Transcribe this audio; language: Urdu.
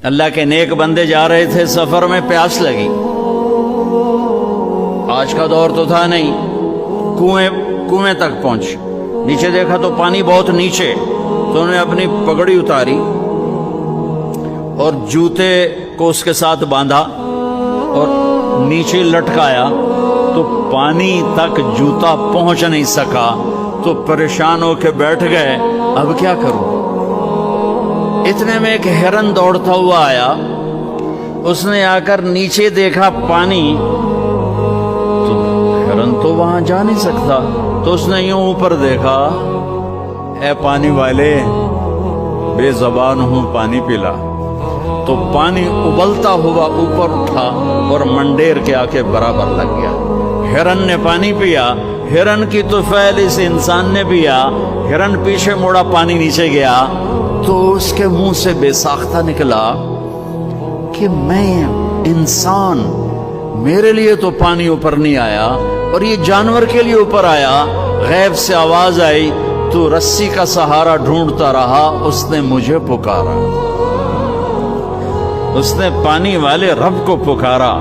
اللہ کے نیک بندے جا رہے تھے سفر میں، پیاس لگی، آج کا دور تو تھا نہیں، کنویں تک پہنچ، نیچے دیکھا تو پانی بہت نیچے، تو انہوں نے اپنی پگڑی اتاری اور جوتے کو اس کے ساتھ باندھا اور نیچے لٹکایا، تو پانی تک جوتا پہنچ نہیں سکا، تو پریشان ہو کے بیٹھ گئے، اب کیا کروں؟ اتنے میں ایک ہرن دوڑتا ہوا آیا، اس نے آ کر نیچے دیکھا پانی، تو ہرن تو وہاں جا نہیں سکتا، تو اس نے یوں اوپر دیکھا، اے پانی والے، بے زبان ہوں، پانی پلا۔ تو پانی ابلتا ہوا اوپر اٹھا اور منڈیر کے آ کے برابر لگ گیا۔ ہرن نے پانی پیا، ہرن کی طفیل اس انسان نے پیا، ہرن پیچھے مڑا، پانی نیچے گیا، تو اس کے منہ سے بے ساختہ نکلا کہ میں انسان، میرے لیے تو پانی اوپر نہیں آیا اور یہ جانور کے لیے اوپر آیا۔ غیب سے آواز آئی، تو رسی کا سہارا ڈھونڈتا رہا، اس نے مجھے پکارا، اس نے پانی والے رب کو پکارا۔